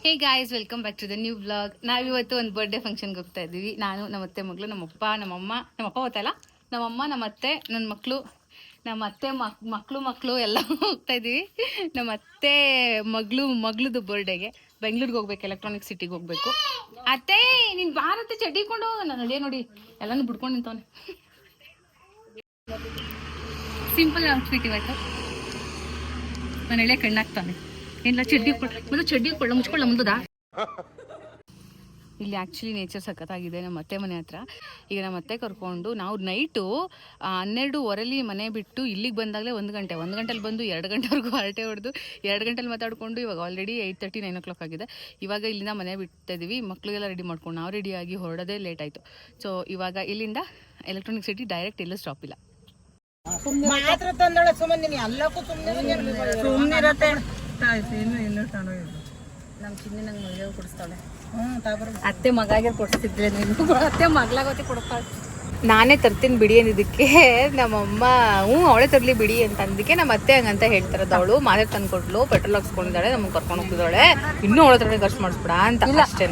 Hey guys, welcome back to the new vlog. ನಾವಿವತ್ತು ಒಂದು birthday ಫಂಕ್ಷನ್ಗೆ ಹೋಗ್ತಾ ಇದ್ದೀವಿ. ನಾನು, ನಮ್ಮ ಅತ್ತೆ ಮಗಳು, ನಮ್ಮಪ್ಪ, ನಮ್ಮಪ್ಪ ಗೊತ್ತಲ್ಲ, ನಮ್ಮಮ್ಮ, ನಮ್ಮ ಅತ್ತೆ, ನನ್ನ ಮಕ್ಕಳು, ನಮ್ಮ ಅತ್ತೆ ಮಕ್ಕಳು ಎಲ್ಲ ಹೋಗ್ತಾ ಇದ್ದೀವಿ. ನಮ್ಮ ಅತ್ತೆ ಮಗಳದು ಬರ್ಡೇಗೆ ಬೆಂಗ್ಳೂರಿಗೆ ಹೋಗ್ಬೇಕು, ಎಲೆಕ್ಟ್ರಾನಿಕ್ ಸಿಟಿಗೆ ಹೋಗ್ಬೇಕು. ಅತ್ತೆ ನೀನು ಭಾರತ ಚಡ್ಡಿಕೊಂಡು ನಾನು ನಡಿಯ ನೋಡಿ ಎಲ್ಲನೂ ಬಿಡ್ಕೊಂಡು ನಿಂತವನೆ. ಸಿಂಪಲ್ ಔಟ್ಫಿಟ್ ಇವತ್ತು. ನಾನು ಎಳೆ ಕಣ್ಣಾಗ್ತಾನೆ ಇಲ್ಲ ಚಡ್ಡಿ ಮುಚ್ಕೊಳ್ಳ ಮುಂದದ. ಇಲ್ಲಿ ಆ್ಯಕ್ಚುಲಿ ನೇಚರ್ ಸಖತ್ತಾಗಿದೆ ನಮ್ಮ ಅತ್ತೆ ಮನೆ ಹತ್ರ. ಈಗ ನಮ್ಮ ಅತ್ತೆ ಕರ್ಕೊಂಡು ನಾವು ನೈಟು 12:15 ಮನೆ ಬಿಟ್ಟು ಇಲ್ಲಿಗೆ ಬಂದಾಗಲೇ 1 ಗಂಟೆಲಿ ಬಂದು 2 ಗಂಟೆವರೆಗೂ ಹರಟೆ ಹೊಡೆದು 2 ಗಂಟೆಲಿ ಮಾತಾಡಿಕೊಂಡು ಇವಾಗ ಆಲ್ರೆಡಿ 8:30 9 o'clock ಆಗಿದೆ. ಇವಾಗ ಇಲ್ಲಿಂದ ಮನೆ ಬಿಡ್ತಾ ಇದ್ದೀವಿ. ಮಕ್ಕಳಿಗೆಲ್ಲ ರೆಡಿ ಮಾಡ್ಕೊಂಡು ನಾವು ರೆಡಿಯಾಗಿ ಹೊರಡೋದೇ ಲೇಟ್ ಆಯಿತು. ಸೊ ಇವಾಗ ಇಲ್ಲಿಂದ ಎಲೆಕ್ಟ್ರಾನಿಕ್ ಸಿಟಿ ಡೈರೆಕ್ಟ್ ಎಲ್ಲೂ ಸ್ಟಾಪ್ ಇಲ್ಲ. ನಮ್ಮ ಚಿನ್ನಿ ನಂಗೆ ಮದುವೆ ಕೊಡಿಸ್ತಾಳೆ. ಅತ್ತೆ ಮಗಾಗೆ ಕೊಡಿಸ್ತಿದ್ಲೆ, ನೀನು ಅತ್ತೆ ಮಗಳಾಗತ್ತೆ ಕೊಡ್ತಾಳೆ. ನಾನೇ ತರ್ತೀನಿ ಬಿಡಿ ಅಂದಿದ್ದಕ್ಕೆ ನಮ್ಮಮ್ಮ ಅವಳೇ ತರಲಿ ಬಿಡಿ ಅಂತ ಅಂದಕ್ಕೆ ನಮ್ಮ ಅತ್ತೆ ಹಂಗಂತ ಹೇಳ್ತಾರದು. ಅವಳು ಮಾತ್ರ ತಂದು ಕೊಟ್ಲು, ಪೆಟ್ರೋಲ್ ಹಾಕ್ಸ್ಕೊಂಡಿದ್ದಾಳೆ, ನಮ್ಗೆ ಕರ್ಕೊಂಡು ಹೋಗ್ತಿದ್ದಾಳೆ, ಇನ್ನೂ ಅವಳ ಹತ್ರನೇ ಖರ್ಚು ಮಾಡಿಸ್ಬಿಡ ಅಂತ ಅಷ್ಟೇ.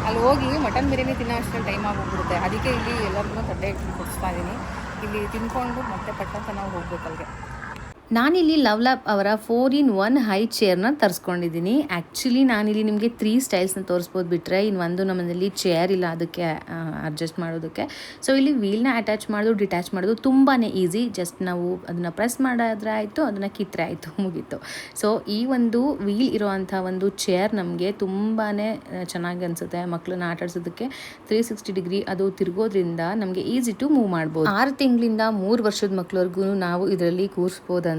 ಅಲ್ಲಿ ಹೋಗಿ ಮಟನ್ ಬಿರಿಯಾನಿ ತಿನ್ನೋ ಅಷ್ಟೇ ಟೈಮ್ ಆಗೋಗ್ಬಿಡುತ್ತೆ. ಅದಕ್ಕೆ ಇಲ್ಲಿ ಎಲ್ಲರಿಗೂ ತಟ್ಟೆ ಕೊಡಿಸ್ತಾ ಇದ್ದೀನಿ. ಇಲ್ಲಿ ತಿನ್ಕೊಂಡು ಮತ್ತೆ ಪಟ್ಟಂತ ನಾವು ಹೋಗ್ಬೇಕು ಅಲ್ಲಿಗೆ. ನಾನಿಲ್ಲಿ ಲವ್ ಲ್ಯಾಬ್ ಅವರ 4-in-1 ಹೈ ಚೇರ್ನ ತರಿಸ್ಕೊಂಡಿದ್ದೀನಿ. ಆ್ಯಕ್ಚುಲಿ ನಾನಿಲ್ಲಿ ನಿಮಗೆ 3 ಸ್ಟೈಲ್ಸ್ನ ತೋರಿಸ್ಬೋದು, ಬಿಟ್ಟರೆ ಇನ್ನೊಂದು ನಮ್ಮಲ್ಲಿ ಚೇರ್ ಇಲ್ಲ ಅದಕ್ಕೆ ಅಡ್ಜಸ್ಟ್ ಮಾಡೋದಕ್ಕೆ. ಸೊ ಇಲ್ಲಿ ವೀಲ್ನ ಅಟ್ಯಾಚ್ ಮಾಡೋದು, ಡಿಟ್ಯಾಚ್ ಮಾಡೋದು ತುಂಬಾ ಈಸಿ. ಜಸ್ಟ್ ನಾವು ಅದನ್ನು ಪ್ರೆಸ್ ಮಾಡಿದ್ರೆ ಆಯಿತು, ಅದನ್ನು ಕಿತ್ತರೆ ಆಯಿತು, ಮುಗೀತು. ಸೊ ಈ ಒಂದು ವೀಲ್ ಇರೋವಂಥ ಒಂದು ಚೇರ್ ನಮಗೆ ತುಂಬಾ ಚೆನ್ನಾಗಿ ಅನಿಸುತ್ತೆ. ಮಕ್ಕಳನ್ನ ಆಟಾಡ್ಸೋದಕ್ಕೆ 360 ಡಿಗ್ರಿ ಅದು ತಿರುಗೋದ್ರಿಂದ ನಮಗೆ ಈಸಿ ಟು ಮೂವ್ ಮಾಡ್ಬೋದು. 6 ತಿಂಗಳಿಂದ 3 ವರ್ಷದ ಮಕ್ಕಳವರೆಗೂ ನಾವು ಇದರಲ್ಲಿ ಕೂರಿಸ್ಬೋದಂತೆ.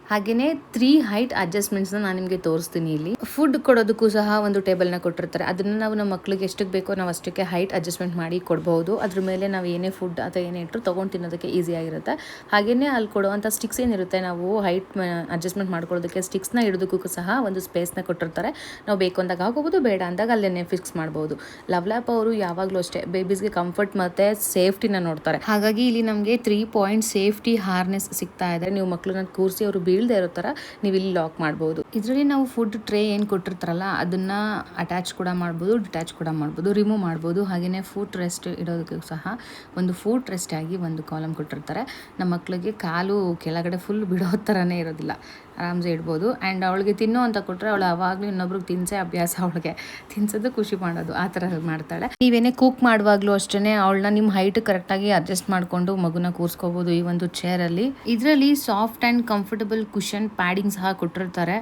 ಹಾಗೆಯೇ 3 ಹೈಟ್ ಅಡ್ಜಸ್ಟ್ಮೆಂಟ್ಸ್ನ ನಾನು ನಿಮಗೆ ತೋರಿಸ್ತೀನಿ. ಇಲ್ಲಿ ಫುಡ್ ಕೊಡೋದಕ್ಕೂ ಸಹ ಒಂದು ಟೇಬಲ್ನ ಕೊಟ್ಟಿರ್ತಾರೆ. ಅದನ್ನು ನಾವು ನಮ್ಮ ಮಕ್ಕಳಿಗೆ ಎಷ್ಟಕ್ಕೆ ಬೇಕೋ ನಾವು ಅಷ್ಟಕ್ಕೆ ಹೈಟ್ ಅಡ್ಜಸ್ಟ್ಮೆಂಟ್ ಮಾಡಿ ಕೊಡ್ಬೋದು. ಅದ್ರ ಮೇಲೆ ನಾವು ಏನೇ ಫುಡ್ ಅಥವಾ ಏನೇ ಇಟ್ಟರು ತೊಗೊಂಡು ತಿನ್ನೋದಕ್ಕೆ ಈಸಿ ಆಗಿರುತ್ತೆ. ಹಾಗೆಯೇ ಅಲ್ಲಿ ಕೊಡುವಂಥ ಸ್ಟಿಕ್ಸ್ ಏನಿರುತ್ತೆ, ನಾವು ಹೈಟ್ ಅಡ್ಜಸ್ಟ್ಮೆಂಟ್ ಮಾಡ್ಕೊಳ್ಳೋದಕ್ಕೆ ಸ್ಟಿಕ್ಸ್ನ ಇಡೋದಕ್ಕೂ ಸಹ ಒಂದು ಸ್ಪೇಸ್ನ ಕೊಟ್ಟಿರ್ತಾರೆ. ನಾವು ಬೇಕು ಅಂದಾಗ ಹಾಕೋಬೋದು, ಬೇಡ ಅಂದಾಗ ಅಲ್ಲೇ ಫಿಕ್ಸ್ ಮಾಡ್ಬೋದು. ಲವ್ ಲ್ಯಾಪ್ ಅವರು ಯಾವಾಗಲೂ ಅಷ್ಟೇ ಬೇಬೀಸ್ಗೆ ಕಂಫರ್ಟ್ ಮತ್ತು ಸೇಫ್ಟಿನ ನೋಡ್ತಾರೆ. ಹಾಗಾಗಿ ಇಲ್ಲಿ ನಮಗೆ 3 ಪಾಯಿಂಟ್ ಸೇಫ್ಟಿ ಹಾರ್ನೆಸ್ ಸಿಗ್ತಾ ಇದೆ. ನೀವು ಮಕ್ಕಳನ್ನ ಕೂರಿಸಿ ಅವರು ಬೀಳದೆ ಇರೋ ಥರ ನೀವು ಇಲ್ಲಿ ಲಾಕ್ ಮಾಡ್ಬೋದು. ಇದರಲ್ಲಿ ನಾವು ಫುಡ್ ಟ್ರೇ ಏನು ಕೊಟ್ಟಿರ್ತಾರಲ್ಲ ಅದನ್ನು ಅಟ್ಯಾಚ್ ಕೂಡ ಮಾಡ್ಬೋದು, ಡಿಟ್ಯಾಚ್ ಕೂಡ ಮಾಡ್ಬೋದು, ರಿಮೂವ್ ಮಾಡ್ಬೋದು. ಹಾಗೆಯೇ ಫುಡ್ ರೆಸ್ಟ್ ಇಡೋದಕ್ಕೂ ಸಹ ಒಂದು ಫುಡ್ ರೆಸ್ಟ್ ಆಗಿ ಒಂದು ಕಾಲಮ್ ಕೊಟ್ಟಿರ್ತಾರೆ. ನಮ್ಮ ಮಕ್ಕಳಿಗೆ ಕಾಲು ಕೆಳಗಡೆ ಫುಲ್ ಬಿಡೋ ಥರನೇ ಇರೋದಿಲ್ಲ, ಆರಾಮ್ಸೆ ಇಡ್ಬೋದು. ಆ್ಯಂಡ್ ಅವಳಿಗೆ ತಿನ್ನೋ ಅಂತ ಕೊಟ್ಟರೆ ಅವಳು ಅವಾಗಲೂ ಇನ್ನೊಬ್ರಿಗೆ ತಿನ್ಸೇ ಅಭ್ಯಾಸ, ಅವಳಿಗೆ ತಿನ್ಸೋದು ಖುಷಿ ಮಾಡೋದು ಆ ಥರ ಮಾಡ್ತಾಳೆ. ನೀವೇನೇ ಕುಕ್ ಮಾಡುವಾಗಲೂ ಅಷ್ಟೇ ಅವಳನ್ನ ನಿಮ್ಮ ಹೈಟ್ ಕರೆಕ್ಟಾಗಿ ಅಡ್ಜಸ್ಟ್ ಮಾಡಿಕೊಂಡು ಮಗುನ ಕೂರಿಸ್ಕೋಬೋದು ಈ ಒಂದು ಚೇರಲ್ಲಿ. ಇದರಲ್ಲಿ soft and comfortable cushion padding ಸಹ ಕೊಟ್ಟಿರ್ತಾರೆ.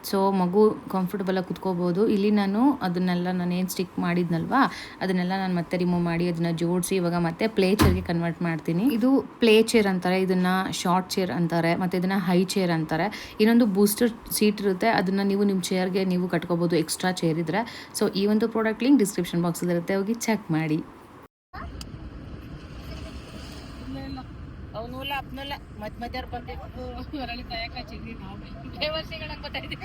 ಸೊ ಮಗು ಕಂಫರ್ಟಬಲಾಗಿ ಕುತ್ಕೋಬೋದು. ಇಲ್ಲಿ ನಾನು ನಾನೇನು ಸ್ಟಿಕ್ ಮಾಡಿದ್ನಲ್ವಾ ಅದನ್ನೆಲ್ಲ ನಾನು ಮತ್ತೆ ರಿಮೂವ್ ಮಾಡಿ ಅದನ್ನು ಜೋಡಿಸಿ ಇವಾಗ ಮತ್ತೆ ಪ್ಲೇ ಚೇರ್ಗೆ ಕನ್ವರ್ಟ್ ಮಾಡ್ತೀನಿ. ಇದು ಪ್ಲೇ ಚೇರ್ ಅಂತಾರೆ, ಇದನ್ನು ಶಾರ್ಟ್ ಚೇರ್ ಅಂತಾರೆ, ಮತ್ತು ಇದನ್ನು ಹೈ ಚೇರ್ ಅಂತಾರೆ. ಇನ್ನೊಂದು ಬೂಸ್ಟರ್ ಸೀಟ್ ಇರುತ್ತೆ, ಅದನ್ನು ನೀವು ನಿಮ್ಮ ಚೇರ್ಗೆ ನೀವು ಕಟ್ಕೋಬೋದು ಎಕ್ಸ್ಟ್ರಾ ಚೇರ್ ಇದ್ದರೆ. ಸೊ ಈ ಒಂದು ಪ್ರಾಡಕ್ಟ್ ಲಿಂಕ್ ಡಿಸ್ಕ್ರಿಪ್ಷನ್ ಬಾಕ್ಸಲ್ಲಿರುತ್ತೆ, ಹೋಗಿ ಚೆಕ್ ಮಾಡಿ. ಅವನೂಲ ಅಪ್ನೂಲ ಮಧ್ಯಾರ ಬಂದಿದ್ದು ಹೊರಳಿ ಕಾಯಕ ಹಚ್ಚಿದ್ವಿ ನಾವು. ಬೇವರ್ಸಿಗಳು ಗೊತ್ತಾಯ್ತು,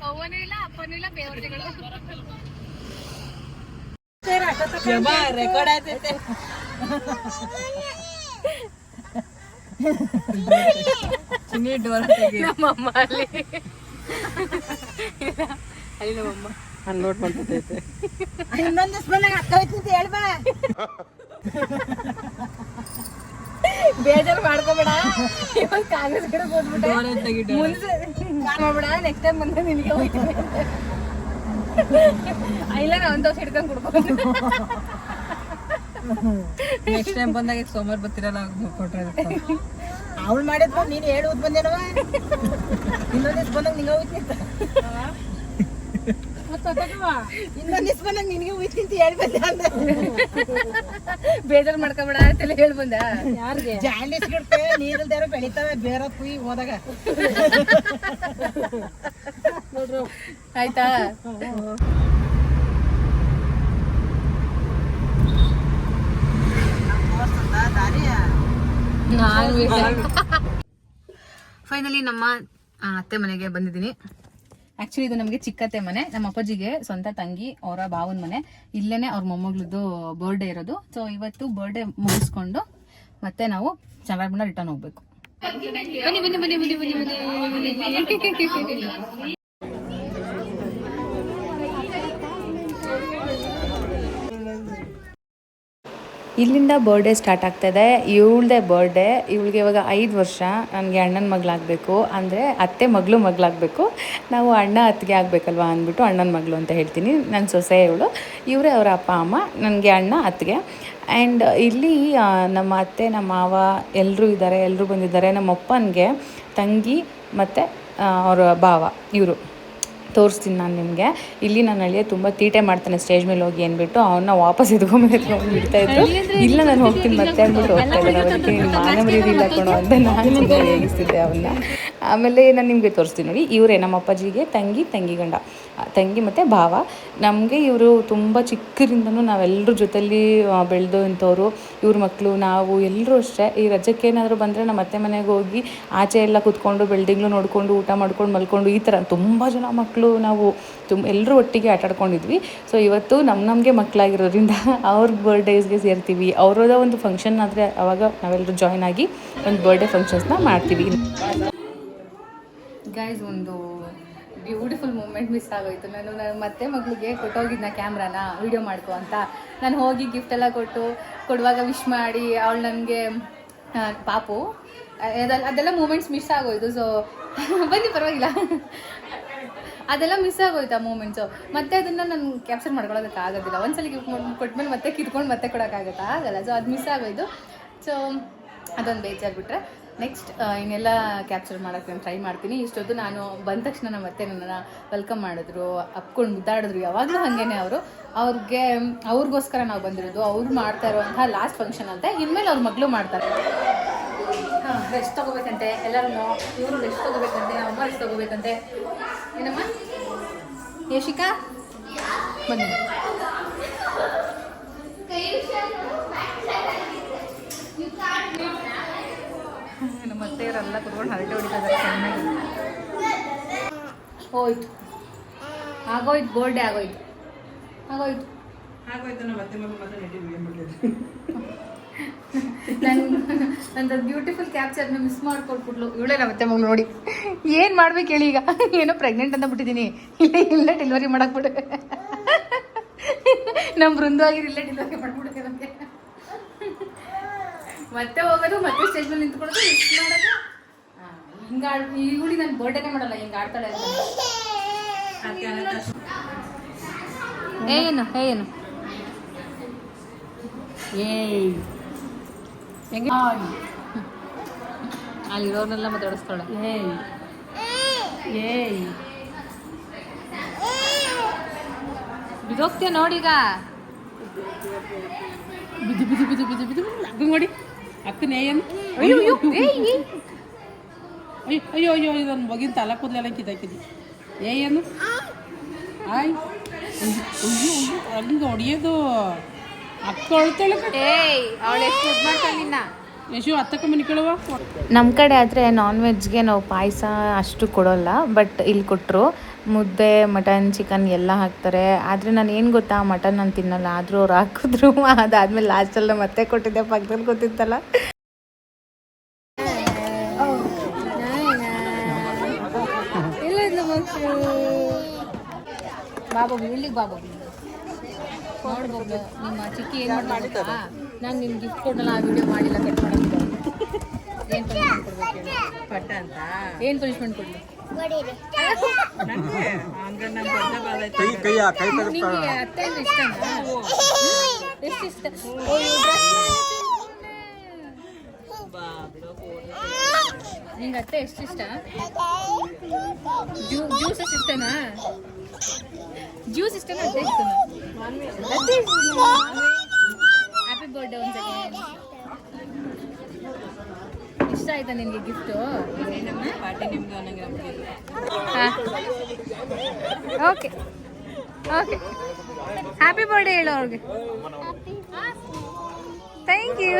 ಅವನೂ ಇಲ್ಲ ಅಪ್ಪನೂ ಇಲ್ಲ, ಬೇವರ್ಸಿಗಳು ರೆಕಾರ್ಡ್ ಆಯ್ತೈತೆ. ನಮ್ಮಮ್ಮ ಅಲ್ಲಿ ನಮ್ಮಮ್ಮ ಅನ್ಲೋಡ್ ಮಾಡ್ತೈತೆ. ಇನ್ನೊಂದು ಸ್ಪೂನಾಗ ಅಕ್ಕ ಹೋಯ್ತಂತ ಹೇಳ್ಬಾ, ಬೇಜಾರು ಮಾಡ್ಕೋಬೇಡ. ಇವಾಗ ಕಾಂಗ್ರೆಸ್ ಕಡೆ ಹೋಗ್ಬಿಟ್ಟೆ ಮಾಡ್ಬೇಡ, ನೆಕ್ಸ್ಟ್ ಟೈಮ್ ಬಂದ್ರೆ ನಿನಗೆ ಹೋಗ್ತೀನಿ. ಇಲ್ಲ ನಾ ಒಂದು ದೋಸೆ ಹಿಡ್ಕೊಂಡು ಕುಡ್ಕೊಂಡು ನೆಕ್ಸ್ಟ್ ಟೈಮ್ ಬಂದಾಗ ಸೋಮವಾರ ಬರ್ತಿರಲ್ಲ ಕೊಟ್ರೆ ಅವಳು ಮಾಡಿದ್ರು ನೀನು ಹೇಳುವುದು ಬಂದೇನವ. ಇನ್ನೊಂದು ದಿವ್ಸ ಬಂದಾಗ ನಿಂಗೆ ಹೋಗ್ತೀನಿ, ಇನ್ನೊಂದು ದಿವ್ಸ ಬಂದಾಗ ನಿನಗೆ ಹೋಗ್ತೀನಿ ಅಂತ ಹೇಳಿ ಬಂದೆ ಅಂತ. ಬೇಜಾರು ಮಾಡ್ಕೊಬೇಡ ಅಂತೆಲ್ಲ ಹೇಳಿ ಬಂದ. ಯಾರಿಗೆ ಜಾಂಡೀಸ್ ಗಿಡ್ತವೆ, ನೀರಿಲ್ದಾರ ಬೆಳಿತಾವೆ, ಬೇರೆ ಕುಯ್ ಹೋದಾಗ ಆಯ್ತಾ. ಫೈನಲಿ ನಮ್ಮ ಅತ್ತೆ ಮನೆಗೆ ಬಂದಿದ್ದೀನಿ. ಆಕ್ಚುಲಿ ಇದು ನಮಗೆ ಚಿಕ್ಕತ್ತೆ ಮನೆ, ನಮ್ಮ ಅಪ್ಪಾಜಿಗೆ ಸ್ವಂತ ತಂಗಿ ಅವರ ಭಾವನ ಮನೆ. ಇಲ್ಲೇನೆ ಅವ್ರ ಮೊಮ್ಮಗಳದ್ದು ಬರ್ಡೇ ಇರೋದು. ಸೊ ಇವತ್ತು ಬರ್ಡೇ ಮುಗಿಸ್ಕೊಂಡು ಮತ್ತೆ ನಾವು ಚನ್ನರಾಯಪಟ್ಟಣ ರಿಟರ್ನ್ ಹೋಗ್ಬೇಕು. ಬನ್ನಿ ಬನ್ನಿ ಬನ್ನಿ ಬನ್ನಿ ಬನ್ನಿ ಬನ್ನಿ. ಇಲ್ಲಿಂದ ಬರ್ಡೇ ಸ್ಟಾರ್ಟ್ ಆಗ್ತಾಯಿದೆ. ಇವಳದೇ ಬರ್ಡೇ. ಇವಳಿಗೆ ಇವಾಗ 5 ವರ್ಷ. ನನಗೆ ಅಣ್ಣನ ಮಗಳಾಗಬೇಕು, ಅಂದರೆ ಅತ್ತೆ ಮಗಳಾಗಬೇಕು. ನಾವು ಅಣ್ಣ ಅತ್ತಿಗೆ ಆಗಬೇಕಲ್ವ ಅಂದ್ಬಿಟ್ಟು ಅಣ್ಣನ ಮಗಳು ಅಂತ ಹೇಳ್ತೀನಿ. ನನ್ನ ಸೊಸೆ ಇವರೇ ಅವರ ಅಪ್ಪ ಅಮ್ಮ, ನನಗೆ ಅಣ್ಣ ಅತ್ತಿಗೆ. ಆ್ಯಂಡ್ ಇಲ್ಲಿ ನಮ್ಮ ಅತ್ತೆ ನಮ್ಮ ಮಾವ ಎಲ್ಲರೂ ಇದ್ದಾರೆ, ಎಲ್ಲರೂ ಬಂದಿದ್ದಾರೆ. ನಮ್ಮ ಅಪ್ಪನಿಗೆ ತಂಗಿ ಮತ್ತು ಅವರ ಭಾವ ಇವರು ತೋರಿಸ್ತೀನಿ ನಾನು ನಿಮಗೆ. ಇಲ್ಲಿ ನನ್ನ ಅಳಿಯ ತುಂಬ ತೀಟೆ ಮಾಡ್ತಾನೆ ಸ್ಟೇಜ್ ಮೇಲೆ ಹೋಗಿ ಅಂದ್ಬಿಟ್ಟು ಅವನ್ನ ವಾಪಸ್ ಬಿಡ್ತಾ ಇದ್ರು. ಇಲ್ಲ ನಾನು ಹೋಗ್ತೀನಿ ಮತ್ತೆ ಅಂದ್ಬಿಟ್ಟು ಹೋಗ್ತಾ ಇದ್ದಾರೆ. ಅವರಿಗೆ ಮಾನ ಮರ್ಯಾದೆ ಇಲ್ಲ ಕೊಡೋ ಅಂತ ನಾನು ಹೇಗಿಸ್ತಿದ್ದೆ ಅವನ್ನ. ಆಮೇಲೆ ನಾನು ನಿಮಗೆ ತೋರಿಸ್ತೀನಿ ನೋಡಿ. ಇವರೇ ನಮ್ಮ ಅಪ್ಪಾಜಿಗೆ ತಂಗಿ ಗಂಡ, ತಂಗಿ ಮತ್ತು ಭಾವ. ನಮಗೆ ಇವರು ತುಂಬ ಚಿಕ್ಕರಿಂದನೂ ನಾವೆಲ್ಲರೂ ಜೊತೆಯಲ್ಲಿ ಬೆಳೆದು ಇಂಥವ್ರು. ಇವ್ರ ಮಕ್ಕಳು ನಾವು ಎಲ್ಲರೂ ಅಷ್ಟೇ. ಈ ರಜಕ್ಕೆ ಏನಾದರೂ ಬಂದರೆ ನಮ್ಮ ಅತ್ತೆ ಮನೆಗೆ ಹೋಗಿ ಆಚೆ ಎಲ್ಲ ಕೂತ್ಕೊಂಡು ಬಿಲ್ಡಿಂಗ್ಲು ನೋಡಿಕೊಂಡು ಊಟ ಮಾಡ್ಕೊಂಡು ಮಲ್ಕೊಂಡು ಈ ಥರ ತುಂಬ ಜನ ಮಕ್ಕಳು ನಾವು ಎಲ್ಲರೂ ಒಟ್ಟಿಗೆ ಆಟಾಡ್ಕೊಂಡಿದ್ವಿ. ಸೊ ಇವತ್ತು ನಮಗೆ ಮಕ್ಕಳಾಗಿರೋದ್ರಿಂದ ಅವ್ರ ಬರ್ಡೇಸ್ಗೆ ಸೇರ್ತೀವಿ. ಅವರದ ಒಂದು ಫಂಕ್ಷನ್ ಆದರೆ ಆವಾಗ ನಾವೆಲ್ಲರೂ ಜಾಯ್ನ್ ಆಗಿ ಒಂದು ಬರ್ಡೇ ಫಂಕ್ಷನ್ಸ್ನ ಮಾಡ್ತೀವಿ. ಗೈಸ್, ಒಂದು ಬ್ಯೂಟಿಫುಲ್ ಮೂಮೆಂಟ್ ಮಿಸ್ ಆಗೋಯ್ತು. ನಾನು ಮತ್ತೆ ಮಗಳಿಗೆ ಕೊಟ್ಟೋಗಿದ್ನ ಕ್ಯಾಮ್ರಾನ ವೀಡಿಯೋ ಮಾಡ್ಕೊ ಅಂತ. ನಾನು ಹೋಗಿ ಗಿಫ್ಟ್ ಎಲ್ಲ ಕೊಡುವಾಗ ವಿಶ್ ಮಾಡಿ ಅವಳು ನನಗೆ ಪಾಪು ಅದೆಲ್ಲ ಮೂಮೆಂಟ್ಸ್ ಮಿಸ್ ಆಗೋಯ್ತು. ಸೊ ಬನ್ನಿ ಪರವಾಗಿಲ್ಲ, ಅದೆಲ್ಲ ಮಿಸ್ ಆಗೋಯ್ತು ಆ ಮೂಮೆಂಟ್ಸು. ಮತ್ತೆ ಅದನ್ನು ನಾನು ಕ್ಯಾಪ್ಚರ್ ಮಾಡ್ಕೊಳ್ಳೋದಕ್ಕಾಗೋದಿಲ್ಲ. ಒಂದ್ಸಲ ಗಿಫ್ಟ್ ಕೊಟ್ಮೇಲೆ ಮತ್ತೆ ಕಿತ್ಕೊಂಡು ಮತ್ತೆ ಕೊಡೋಕ್ಕಾಗತ್ತಾ? ಆಗಲ್ಲ. ಸೊ ಅದು ಮಿಸ್ ಆಗೋಯ್ತು. ಸೊ ಅದೊಂದು ಬೇಜಾರು ಬಿಟ್ಟರೆ ನೆಕ್ಸ್ಟ್ ಇನ್ನೆಲ್ಲ ಕ್ಯಾಪ್ಚರ್ ಮಾಡೋಕ್ಕೆ ನಾನು ಟ್ರೈ ಮಾಡ್ತೀನಿ. ಇಷ್ಟೊತ್ತು ನಾನು ಬಂದ ತಕ್ಷಣ ನಮ್ಮ ಮತ್ತೆ ನನ್ನನ್ನು ವೆಲ್ಕಮ್ ಮಾಡಿದ್ರು, ಅಪ್ಕೊಂಡು ಮುದ್ದಾಡಿದ್ರು. ಯಾವಾಗಲೂ ಹಾಗೇನೆ ಅವ್ರಿಗೋಸ್ಕರ ನಾವು ಬಂದಿರೋದು. ಅವ್ರು ಮಾಡ್ತಾ ಇರುವಂತಹ ಲಾಸ್ಟ್ ಫಂಕ್ಷನ್ ಅಂತ. ಇನ್ಮೇಲೆ ಅವ್ರ ಮಗಳು ಮಾಡ್ತಾರೆ. ರೆಸ್ಟ್ ತೊಗೋಬೇಕಂತೆ ಎಲ್ಲರೂ. ಇವರು ರೆಸ್ಟ್ ತೊಗೋಬೇಕಂತೆ, ನಮ್ಮಮ್ಮ ರೆಸ್ಟ್ ತೊಗೋಬೇಕಂತೆ. ಏನಮ್ಮ ಯಶಿಕಾ ಬನ್ನಿ. ನಮ್ಮ ಅತ್ತೆಯವರೆಲ್ಲ ಕುತ್ಕೊಂಡು ಹರಟೆ ಹೊಡಿತಾ ಇದ್ದಾರೆ ಚೆನ್ನಾಗಿ. ಹೋಯ್ತು, ಆಗೋಯ್ತು, ಬರ್ಡೇ ಆಗೋಯ್ತು. ನಮ್ಮ ಅತ್ತೆ ಮಗಳು ನಂದು ಬ್ಯೂಟಿಫುಲ್ ಕ್ಯಾಪ್ಚರ್ನ ಮಿಸ್ ಮಾಡ್ಕೊಟ್ಬಿಟ್ಲು ಇವಳೇ. ನಮ್ಮ ಅತ್ತೆ ಮಗಳು ನೋಡಿ ಏನು ಮಾಡ್ಬೇಕು ಹೇಳಿ. ಈಗ ಏನೋ ಪ್ರೆಗ್ನೆಂಟ್ ಅಂತ ಬಿಟ್ಟಿದ್ದೀನಿ. ಇಲ್ಲೇ ಡೆಲಿವರಿ ಮಾಡಕ್ಬಿಡು. ನಮ್ಮ ಬೃಂದವಾಗಿ ಇಲ್ಲೇ ಡೆಲಿವರಿ ಮಾಡ್ಬಿಡುತ್ತೆ ನಮಗೆ. ಮತ್ತೆ ಹೋಗೋದು, ಮತ್ತೆ ಸ್ಟೇಜ್ ಮೇಲೆ ನಿಂತ್ಕೊಳ್ಳೋದು, ಮಿಸ್ ಮಾಡೋದು. ಹಿಂಗೆ ಈಗುಳಿ ನಾನು ಬರ್ಡೇನೇ ಮಾಡಲ್ಲ, ಹಿಂಗೆ ಆಡ್ತಾಳೆ ಅಂತ. ಏನು ಹೆಂಗೆ ಅಲ್ಲಿರೋರ್ನೆಲ್ಲ ಮಾತಾಡಿಸ್ತಾಳೆ. ಬಿದೋಗ್ತೀಯ ನೋಡೀಗ. ಬಿದು ನೋಡಿ ಅಕ್ಕನ ಏನು. ಅಯ್ಯೋ ಇದನ್ನು ಮಗಿನ ತಲೆ ಕೂದಲೆಲ್ಲ ಕಿತ್ತಾಕಿದ್ವಿ. ಏನು ಆಯ್ ಹಂಗೆ ಹೊಡಿಯೋದು. ಅಕ್ಕ ಹೊಳ್ತಾಳೆ. ಅವಳು ಎಷ್ಟು ಇದು ಮಾಡ್ತಾಳೆ ನಿನ್ನ ಯಶು ಹತ್ತಕ್ಕ ಮನೆ ಕೇಳುವ. ನಮ್ಮ ಕಡೆ ಆದರೆ ನಾನ್ ವೆಜ್ಗೆ ನಾವು ಪಾಯಸ ಅಷ್ಟು ಕೊಡೋಲ್ಲ. ಬಟ್ ಇಲ್ಲಿ ಕೊಟ್ಟರು ಮುದ್ದೆ, ಮಟನ್, ಚಿಕನ್ ಎಲ್ಲ ಹಾಕ್ತಾರೆ. ಆದರೆ ನಾನು ಏನು ಗೊತ್ತಾ, ಮಟನ್ ನಾನು ತಿನ್ನಲ್ಲ. ಆದರೂ ಅವ್ರು ಹಾಕಿದ್ರು. ಅದಾದಮೇಲೆ ಲಾಸ್ಟಲ್ಲಿ ಮತ್ತೆ ಕೊಟ್ಟಿದ್ದೆ, ಪಕ್ಕದಲ್ಲಿ ಗೊತ್ತಿತ್ತಲ್ಲ. ಬಾಬು ಇಲ್ಲಿಗೆ ಬಾಬು ನೋಡ್ಬೋದು. ನಿಮ್ಮ ಚಿಕ್ಕಿ ಏನು ಮಾಡ್ತಾ ನಾನು ನಿಮ್ಗೆ ಗಿಫ್ಟ್ ಕೊಡಲ್ಲ, ಆ ವಿಡಿಯೋ ಮಾಡಿಲ್ಲ, ಕಟ್ ಮಾಡೋದು. ಏನು ಪನಿಷ್ಮೆಂಟ್ ಕೊಡ್ಬೇಕು ಹೇಳಿ? ಪಟ್ಟ ಅಂತ ಏನು ಪನಿಷ್ಮೆಂಟ್ ಕೊಡಲಿ? ನಿಮಗೆ ಅತ್ತೆ ಅಂದ್ರೆ ಇಷ್ಟನಾ? ಎಷ್ಟು ಇಷ್ಟ? ನಿಂಗೆ ಅತ್ತೆ ಎಷ್ಟು ಇಷ್ಟ? ಜ್ಯೂಸ್ ಎಷ್ಟು ಇಷ್ಟನಾ? ಜ್ಯೂಸ್ ಇಷ್ಟನಾ? ಅತ್ತೆ ಇಷ್ಟನಾ? ಹ್ಯಾಪಿ ಬರ್ಡೇ ಒಂದು ಸೆಕೆಂಡ್. ಇಷ್ಟ ಆಯ್ತಾ ನಿನಗೆ gift? Okay okay, happy birthday ಹೇಳು ಅವ್ರಿಗೆ. ಥ್ಯಾಂಕ್ ಯು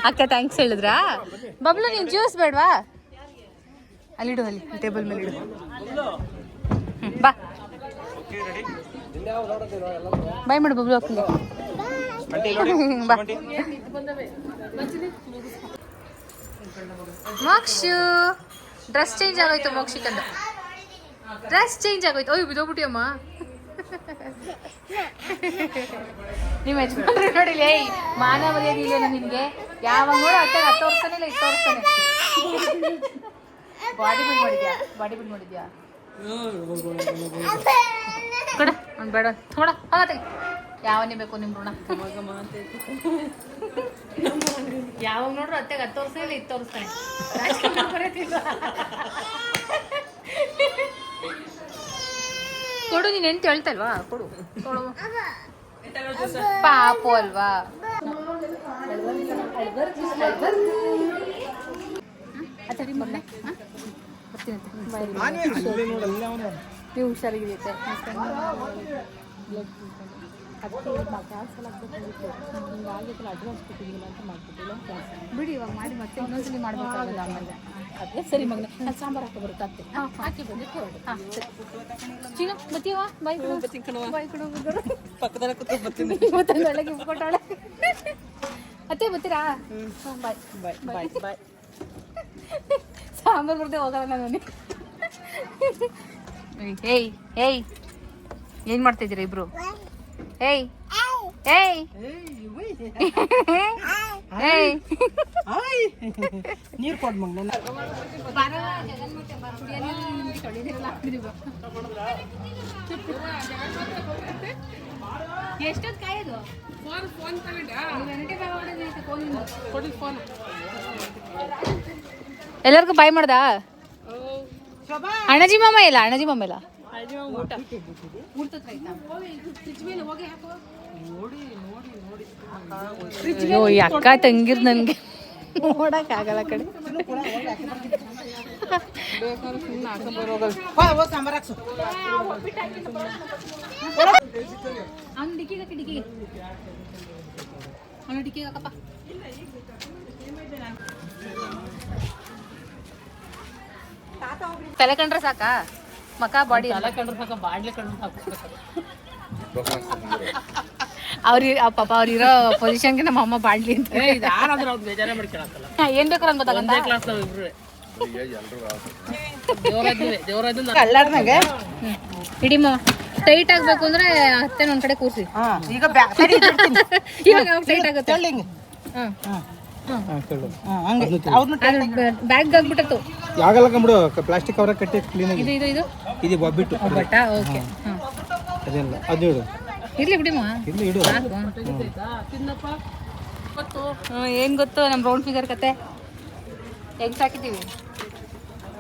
ಅಕ್ಕ. ಥ್ಯಾಂಕ್ಸ್ ಹೇಳಿದ್ರಾ? ಬಬ್ಲು ನೀನು ಜ್ಯೂಸ್ ಬೇಡವಾ? ಅಲ್ಲಿಡು, ಅಲ್ಲಿ ಟೇಬಲ್ ಮೇಲೆ ಇಡು. ಬಾ ಬಾಯ್ ಮಾಡು ಬಬ್ಲು ಅಕ್ಕಂಗೆ. ಬಾ ಮೋಕ್ಷು ಡ್ರೆಸ್ ಚೇಂಜ್ ಆಗೋಯ್ತು. ಮೋಕ್ಷಿಕಂದು ಡ್ರೆಸ್ ಚೇಂಜ್ ಆಗೋಯ್ತು. ಅಯ್ಯೋ ಬಿದ್ದೋಗ್ಬಿಟ್ಟಿಯಮ್ಮ. ನಿಮ್ಮ ಯಜಮಾನ್ರು ನೋಡಿಲ್ಲ, ಏಯ್ ಮಾನ ಮರ್ಯಾದೆ ಇಲ್ಲ ನಿನ್ಗೆ. ಯಾವಾಗ ನೋಡು ಅತ್ತೆ ಹತ್ತು ವರ್ಷನೇ ಇಲ್ಲ 20 ವರ್ಷನೇ. ಬಾಡಿ ಬಿಲ್ಡ್ ಮಾಡಿದ್ಯಾ ಕೊಡ ಅವ್ನು ಬೇಡ ಥೋಡ ಆಗತ್ತೆ. ಯಾವನೇ ಬೇಕು ನಿಮ್ಮ ಋಣ. ಯಾವಾಗ ನೋಡ್ರು ಅತ್ತೆಗೆ 10 ವರ್ಷ ಇಲ್ಲ 20 ವರ್ಷನೇ. ಕೊಡು, ನೀನು ಹೆಂಡ್ತಿ ಹೇಳ್ತಲ್ವಾ, ಕೊಡು ಕೊಡು. ಪಾಪು ಅಲ್ವಾ. ನೀವು ಹುಷಾರಾಗಿರುತ್ತೆ. ಬಿಡಿ, ಇವಾಗ ಮಾಡಿ ಮತ್ತೆ ಇನ್ನೊಂದ್ಸಲಿ ಮಾಡ್ಬೇಕಾಗಲ್ಲ. ಆಮೇಲೆ ಅದೇ ಸರಿ ಮಗನೇ, ಅಲ್ಲಿ ಸಾಂಬಾರು ಹಾಕಿ ಬರುತ್ತೆ ಅತ್ತೆ. ಹಾಕಿ ಬಂದಿಟ್ಟು ಹೊರಡು. ಹಾಂ ಸರಿ. ಚೀನು ಬತ್ತೀವಾ? ಬಾಯ್ ಪಕ್ಕದಲ್ಲಿ ಕೂತ್ಕೊಂಡು ಬರ್ತೀನಿ. ಇವತ್ತೊಂದು ಒಳಗೆ ಕೊಟ್ಟವಳೆ. ಅತ್ತೆ ಬರ್ತೀರಾ? ಬಾಯ್ ಬಾಯ್ ಬಾಯ್ ಬಾಯ್. ಸಾಂಬಾರು ಬರದೆ ಹೋಗಲ್ಲ ನಾನು. ಏಯ್ ಏಯ್ ಏನು ಮಾಡ್ತಿದ್ದೀರಾ ಇಬ್ರು? ಏಯ್ ಏಯ್ ಏಯ್ ನೀರು ಕೊಡ್ ಮಗ. ಎಷ್ಟೊತ್ತು ಕಾಯೋದು? ಎಲ್ಲರಿಗೂ ಬಾಯ್ ಮಾಡ್ದ? ಅಣ್ಣಜಿ ಮಾಮ ಇಲ್ಲ, ಅಣ್ಣಜಿ ಮಾಮ ಇಲ್ಲ. ಅಯ್ಯೋ ಈ ಅಕ್ಕ ತಂಗಿರ್ ನನ್ಗೆ ನೋಡಕ್ ಆಗಲ್ಲ ಕಡೆ. ಅವ್ನು ಡಿಕ್ಕಿಗೆ ಹಾಕಪ್ಪ. ತಲೆ ಕಂಡ್ರೆ ಸಾಕ ಮಕ ಬಾಡಿ ತಲೆ ಕಂಡ್ರೆ ಸಾಕ ಬಾಡ್ಲಿ ಕಂಡ್ರೆ ಸಾಕು. ಪಾಪ ಅವ್ರಿರೋ ಪೊಸಿಷನ್ಗೆ ನಮ್ಮ ಅಮ್ಮ ಬಾಡ್ಲಿ ಅಂತ ಬೇಜಾರೇ ಮಾಡ್ಕೊಳಕ್ಕಲ್ಲ. ಏನ್ ಬೇಕಾದ್ರೆ ಅನ್ಬೋದಾಗಲ್ಲ. ಇಡೀ ಟೈಟ್ ಆಗ್ಬೇಕು ಅಂದ್ರೆ ಅತ್ತೆ ಒಂದ್ ಕಡೆ ಕೂರ್ಸಿ. ಈಗ ಟೈಟ್ ಆಗುತ್ತೆ. ಬ್ಯಾಗ್ ಆಗ್ಬಿಟ್ಟು ಯಾಗಲ್ಲ ಕಂಬಿಡು, ಪ್ಲಾಸ್ಟಿಕ್ ಕವರ್ ಕಟ್ಟಿ ಕ್ಲೀನ್ ಆಗಿ. ಇದು ಇದು ಇದು ಒಬ್ಬಿಟ್ಟು ಒಬ್ಬಟ್ಟ. ಓಕೆ ಅದೇನಿಲ್ಲ, ಅದು ಇಡು. ಇರ್ಲಿ ಬಿಡಿಮ್ಮ, ಇಲ್ಲಿ ಇಡು. ಏನ್ ಗೊತ್ತು ನಮ್ಮ ರೌಂಡ್ ಫಿಗರ್ ಕತೆ ಹೆಂಗ್ ಸಾಕಿದ್ದೀವಿ.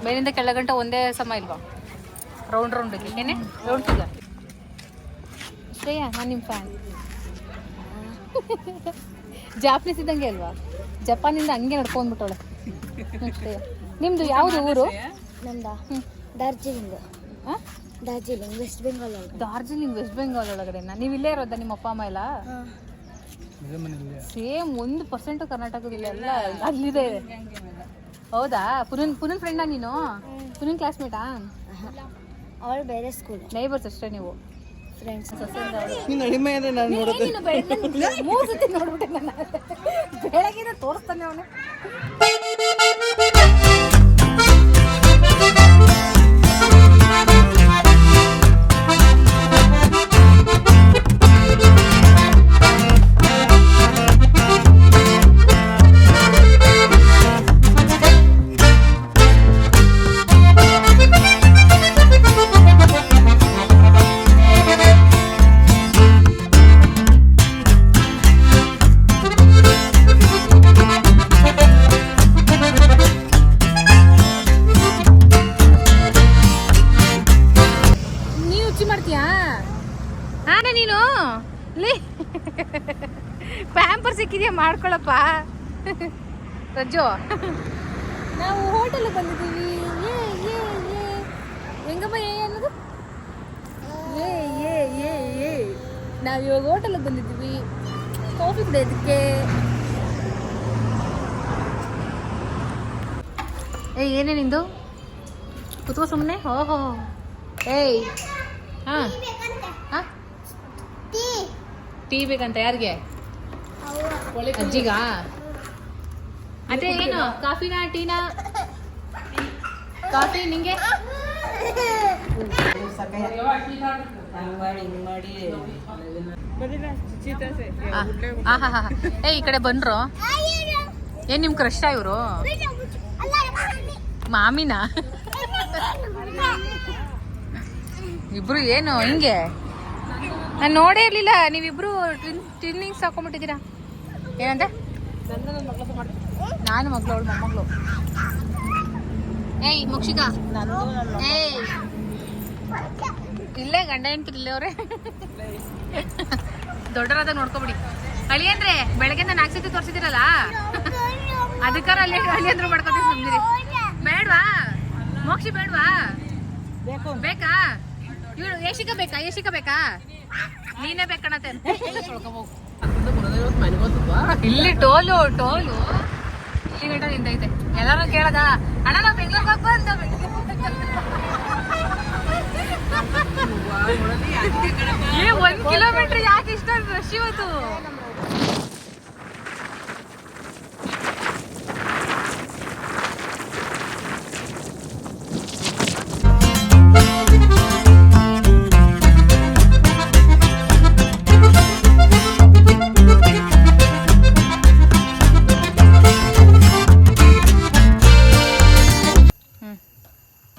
ಮೇಲಿಂದ ಕೆಳಗಂಟ ಒಂದೇ ಸಮ ಇಲ್ವಾ? ರೌಂಡ್ ಏನೇ ರೌಂಡ್ ಫಿಗರ್. ಶ್ರೇಯಾ, ನಾನು ನಿಮ್ಮ ಫ್ಯಾನ್. ಜಾಪನೀಸ್ ಇದ್ದಂಗೆ ಅಲ್ವಾ? ಜಪಾನಿಂದ ಹಂಗೆ ನಡ್ಕೊಂಡ್ಬಿಟ್ಟವಳೆ. ನಿಮ್ದು ಯಾವುದು ಊರು? ನಮ್ದಾ ಡಾರ್ಜಿಲಿಂಗ್. ಡಾರ್ಜಿಲಿಂಗ್ ವೆಸ್ಟ್ ಬೆಂಗಾಲ್. ಡಾರ್ಜಿಲಿಂಗ್ ವೆಸ್ಟ್ ಬೆಂಗಾಲ್ ಒಳಗಡೆನಾ? ನೀವು ಇಲ್ಲೇ ಇರೋದಾ? ನಿಮ್ಮ ಅಪ್ಪ ಅಮ್ಮ ಎಲ್ಲ ಸೇಮ್ 1% ಕರ್ನಾಟಕದಿಲ್ಲ, ಎಲ್ಲ ಅಲ್ಲಿದೆ. ಹೌದಾ? ಪುನನ್ ಫ್ರೆಂಡಾ ನೀನು? ಪುನನ್ ಕ್ಲಾಸ್ಮೇಟಾ? ಅವಳು ಬೇರೆ ಸ್ಕೂಲ್. ನೈಬರ್ಸ್ ಅಷ್ಟೇ ನೀವು? ಫ್ರೆಂಡ್ಸ್. ನೀನು ಅಡಿಮೆ ಅಂದರೆ ನಾನು ನೋಡೋದು 3 ಸತಿ ನೋಡ್ಬಿಟ್ಟೆ ನಾನು. ಬೆಳಗ್ಗೆ ತೋರಿಸ್ತಾನೆ ಅವನು. ನೀನು ಪ್ಯಾಂಪರ್ ಸಿಕ್ಕಿದ್ಯಾ? ಮಾಡ್ಕೊಳಪ್ಪ ರಜ್ಜು. ನಾವು ಹೋಟೆಲ್ಗೆ ಬಂದಿದ್ದೀವಿ. ಹೆಂಗಮ್ಮ ಅನ್ನೋದು? ನಾವು ಇವಾಗ ಹೋಟೆಲ್ಗೆ ಬಂದಿದ್ದೀವಿ ಕಾಫಿ ಕುಡಿಯೋದಕ್ಕೆ. ಏನೇ ನಿಂದು? ಕುತ್ಕೋ ಸುಮ್ಮನೆ. ಓಹೋ ಏಯ್ ಹಾಂ ಹಾಂ ಟೀ ಬೇಕಂತ? ಯಾರಿಗೆ? ಅಜ್ಜಿಗ? ಅದೇ ಏನು ಕಾಫಿನಾ ಟೀನಾ? ಕಾಫಿ ನಿಂಗೆ? ಏ ಈ ಕಡೆ ಬಂದ್ರು. ಏನ್ ನಿಮ್ ಕ್ರಷ್ಟ ಇವ್ರು? ಮಾಮಿನ ಇಬ್ರು ಏನು ಹಿಂಗೆ? ನಾನು ನೋಡೇ ಇರ್ಲಿಲ್ಲ. ನೀವಿಬ್ರು ಟ್ವಿನ್ನಿಂಗ್ಸ್ ಹಾಕೊಂಡ್ಬಿಟ್ಟಿದ್ದೀರಾ. ಏನಂತೆ? ನಾನು ಮಗಳು, ಅವಳು ಮೊಮ್ಮಗಳು. ಏಯ್ ಮುಕ್ಷಿಕ, ಏಯ್ ಇಲ್ಲೇ ಗಂಡ ಹೆಂಡ್ತಿರ್ ಇಲ್ಲೇ ಅವ್ರೆ. ದೊಡ್ಡರಾದ ನೋಡ್ಕೊಬಿಡಿ. ಅಳಿ ಅಂದ್ರೆ ಬೆಳಗ್ಗೆಯಿಂದ 4 ಸತಿ ತೋರಿಸಿದಿರಲ್ಲ, ಅದಕ್ಕಾರ ಅಲ್ಲಿ ಅಂದ್ರು ಮಾಡ್ಕೊತೀವಿ. ಸುಮ್ಮನಿರಿ. ಬೇಡ್ವಾ ಮೋಕ್ಷಿ? ಬೇಡ್ವಾ? ಬೇಕಾ? ಇವಳು ಯಶಿಕ ಬೇಕಾ? ಯಶಿಕ ಬೇಕಾ? ನೀನೇ ಬೇಕಣತೆ. ಇಲ್ಲಿ ಟೋಲು ಟೋಲು ಇಲ್ಲಿ ಗಂಟ ನಿಂತೈತೆ. ಎಲ್ಲಾರು ಕೇಳದ ಅಣ್ಣ ನಾವು ಬೆಂಗ್ಳೂರ್ಗೆ ಹೋಗ್ ಬಂದ. ಏ 1 ಕಿಲೋಮೀಟರ್ ಯಾಕೆ ಇಷ್ಟ ರಶ್ ಇವತ್ತು?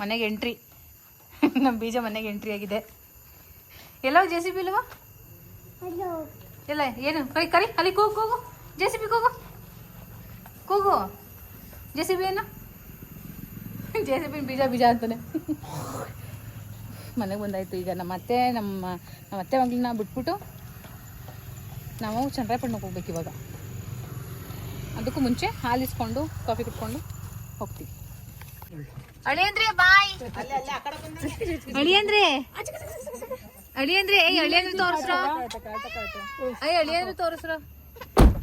ಮನೆಗೆ ಎಂಟ್ರಿ. ನಮ್ಮ ಬೀಜ ಮನೆಗೆ ಎಂಟ್ರಿ ಆಗಿದೆ. ಎಲ್ಲೋ ಜೆ ಸಿ ಬಿ ಇಲ್ವಾ? ಎಲ್ಲ ಏನು ಕರಿ ಕರಿ ಅಲ್ಲಿ ಕೂಗು ಕೂಗು. ಜೆ ಸಿ ಬಿ ಕೂಗು ಕೂಗು. ಜೆ ಸಿ ಬಿ ಏನು? ಜೆ ಸಿ ಬಿ ಬೀಜ ಬೀಜ ಅಂತಾನೆ. ಮನೆಗೆ ಬಂದಾಯ್ತು. ಈಗ ನಮ್ಮ ಅತ್ತೆ ಮಗಳನ್ನ ಬಿಟ್ಬಿಟ್ಟು ನಾವು ಚನ್ನರಾಯಪಟ್ಟಣಕ್ಕೆ ಹೋಗ್ಬೇಕು ಇವಾಗ. ಅದಕ್ಕೂ ಮುಂಚೆ ಹಾಲು ಇಸ್ಕೊಂಡು ಕಾಫಿ ಕುಟ್ಕೊಂಡು ಹೋಗ್ತೀವಿ. ಅಳಿಯಂದ್ರೆ ಬಾಯ್. ಅಳಿಯಂದ್ರೆ ಅಳಿಯಂದ್ರೆ ಏಯ್ ಅಳಿಯಂದ್ರೆ ತೋರಿಸ್ರ. ಅಯ್ಯ ಅಳಿಯಂದ್ರೆ ತೋರಿಸ್ರ.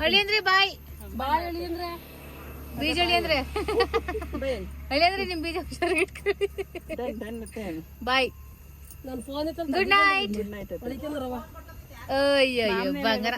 ಅಳಿಯಂದ್ರೆ ಬಾಯ್. ಬಾಯ್ ಅಳಿಯಂದ್ರೆ ಬೀಜ ಅಳಿಯಂದ್ರೆ ಅಳಿಯಂದ್ರೆ ನಿಮ್ ಬೀಜ ಹುಷಾರಾಗಿ ಇಟ್ಕೊಳ್ಳಿ. ಬಾಯ್. Good night. ಅಯ್ಯೋ ಬಂಗಾರ.